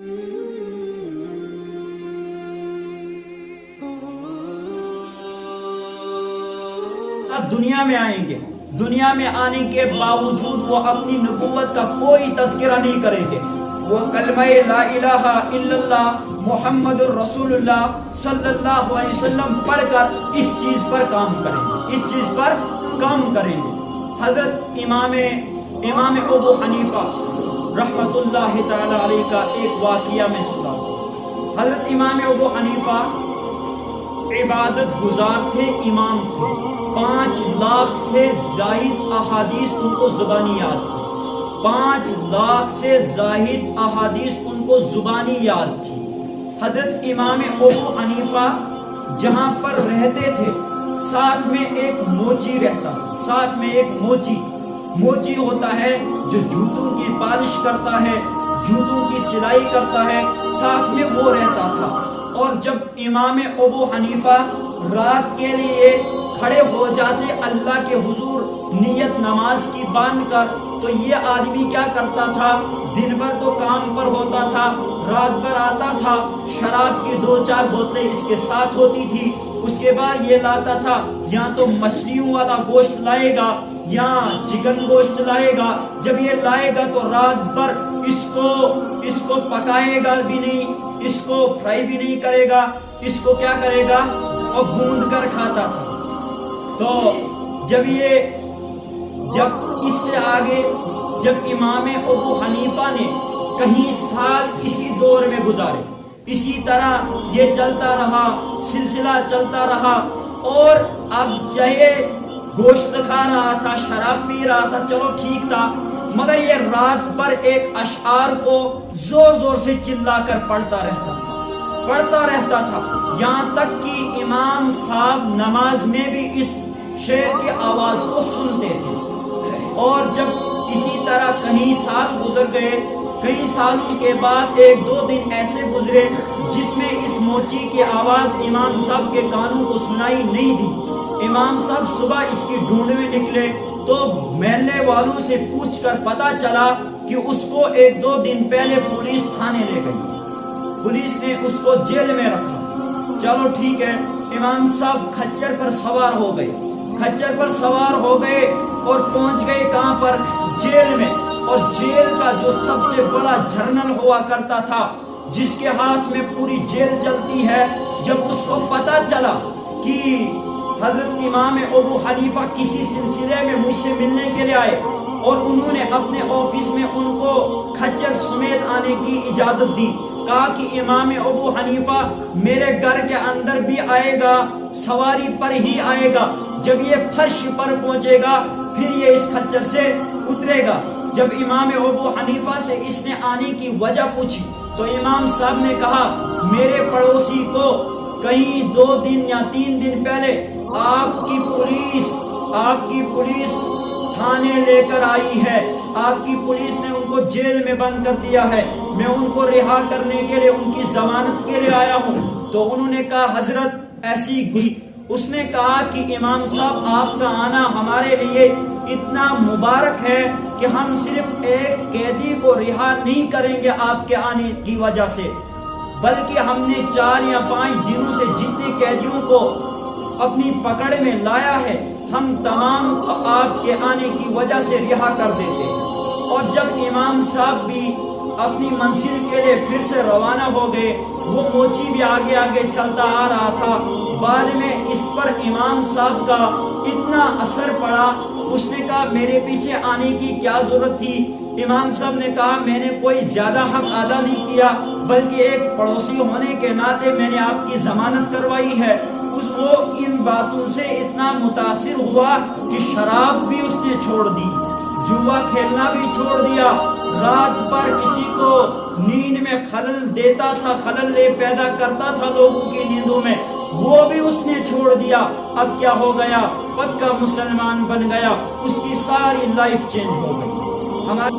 دنیا میں آئیں گے، دنیا میں آنے کے باوجود وہ اپنی نبوت کا کوئی تذکرہ نہیں کریں گے، وہ کلمہ لا الہ الا اللہ محمد الرسول اللہ صلی اللہ علیہ وسلم پڑھ کر اس چیز پر کام کریں گے، اس چیز پر کام کریں گے۔ حضرت امام ابو حنیفہ رحمت اللہ تعالی علیہ کا ایک واقعہ میں سنا۔ حضرت امام ابو حنیفہ عبادت گزار تھے، امام تھے، 5 لاکھ سے زائد احادیث ان کو زبانی یاد تھی، 5 لاکھ سے زائد احادیث ان کو زبانی یاد تھی۔ حضرت امام ابو حنیفہ جہاں پر رہتے تھے ساتھ میں ایک موچی رہتا، ساتھ میں ایک موچی ہوتا ہے جو جوتوں کی پالش کرتا ہے، جوتوں کی سلائی کرتا ہے، ساتھ میں وہ رہتا تھا۔ اور جب امام ابو حنیفہ رات کے لیے کھڑے ہو جاتے اللہ کے حضور نیت نماز کی باندھ کر، تو یہ آدمی کیا کرتا تھا، دن بھر تو کام پر ہوتا تھا، رات بھر آتا تھا، شراب کی 2-4 بوتلیں اس کے ساتھ ہوتی تھی، اس کے بعد یہ لاتا تھا یا تو مچھلیوں والا گوشت لائے گا یا چکن گوشت لائے گا۔ جب یہ لائے گا تو رات بھر اس کو پکائے گا بھی نہیں، اس کو فرائی بھی نہیں کرے گا، اس کو کیا کرے گا، اور بھون کر کھاتا تھا۔ تو جب اس سے آگے جب امام ابو حنیفہ نے کہیں سال اسی دور میں گزارے، اسی طرح یہ چلتا رہا، سلسلہ چلتا رہا، اور اب چاہے گوشت کھا رہا تھا، شراب پی رہا تھا، چلو ٹھیک تھا، مگر یہ رات بھر ایک اشعار کو زور زور سے چلا کر پڑھتا رہتا تھا، یہاں تک کہ امام صاحب نماز میں بھی اس شعر کی آواز کو سنتے تھے۔ اور جب اسی طرح کئی سال گزر گئے، کئی سالوں کے بعد 1-2 دن ایسے گزرے جس میں اس موچی کی آواز امام صاحب کے کانوں کو سنائی نہیں دی۔ امام صاحب صبح اس کی ڈھونڈ میں نکلے تو محلے والوں سے پوچھ کر پتا چلا کہ اس کو 1-2 دن پہلے پولیس تھانے لے گئی، پولیس نے اس کو جیل میں رکھا۔ چلو ٹھیک ہے، امام صاحب کھچر پر سوار ہو گئے اور پہنچ گئے کہاں پر، جیل میں۔ اور جیل کا جو سب سے بڑا جرنل ہوا کرتا تھا، جس کے ہاتھ میں پوری جیل چلتی ہے، جب اس کو پتا چلا کہ حضرت امام ابو حنیفہ کسی سلسلے میں مجھ سے ملنے کے لیے آئے اور انہوں نے اپنے آفس میں ان کو کھچر سمیت آنے کی اجازت دی، کہا کہ امام ابو حنیفہ میرے گھر کے اندر بھی آئے گا، سواری پر ہی آئے گا، جب یہ فرش پر پہنچے گا پھر یہ اس کھچر سے اترے گا۔ جب امام ابو حنیفہ سے اس نے آنے کی وجہ پوچھی تو امام صاحب نے کہا، میرے پڑوسی کو کہیں 2 دن یا 3 دن پہلے آپ کی پولیس تھانے لے کر آئی ہے، آپ کی پولیس نے ان کو جیل میں بند کر دیا ہے، میں ان کو رہا کرنے کے لیے ان کی ضمانت کے لیے آیا ہوں۔ تو انہوں نے کہا، حضرت ایسی اس نے کہا کہ امام صاحب آپ کا آنا ہمارے لیے اتنا مبارک ہے کہ ہم صرف ایک قیدی کو رہا نہیں کریں گے آپ کے آنے کی وجہ سے، بلکہ ہم نے 4 یا 5 دنوں سے جتنے قیدیوں کو اپنی پکڑ میں لایا ہے ہم تمام آپ کے آنے کی وجہ سے رہا کر دیتے ہیں۔ اور جب امام صاحب بھی اپنی منزل کے لیے پھر سے روانہ ہو گئے، وہ موچی بھی آگے آگے چلتا آ رہا تھا، بعد میں اس پر امام صاحب کا اتنا اثر پڑا، اس نے کہا میرے پیچھے آنے کی کیا ضرورت تھی؟ امام صاحب نے کہا میں نے کوئی زیادہ حق ادا نہیں کیا، بلکہ ایک پڑوسی ہونے کے ناطے میں نے آپ کی ضمانت کروائی ہے۔ وہ ان باتوں سے اتنا متاثر ہوا کہ شراب بھی اس نے چھوڑ دی، جوا کھیلنا بھی چھوڑ دیا، رات پر کسی کو نیند میں خلل دیتا تھا، خلل پیدا کرتا تھا لوگوں کی نیندوں میں، وہ بھی اس نے چھوڑ دیا۔ اب کیا ہو گیا؟ پکا مسلمان بن گیا، اس کی ساری لائف چینج ہو گئی۔ ہمارے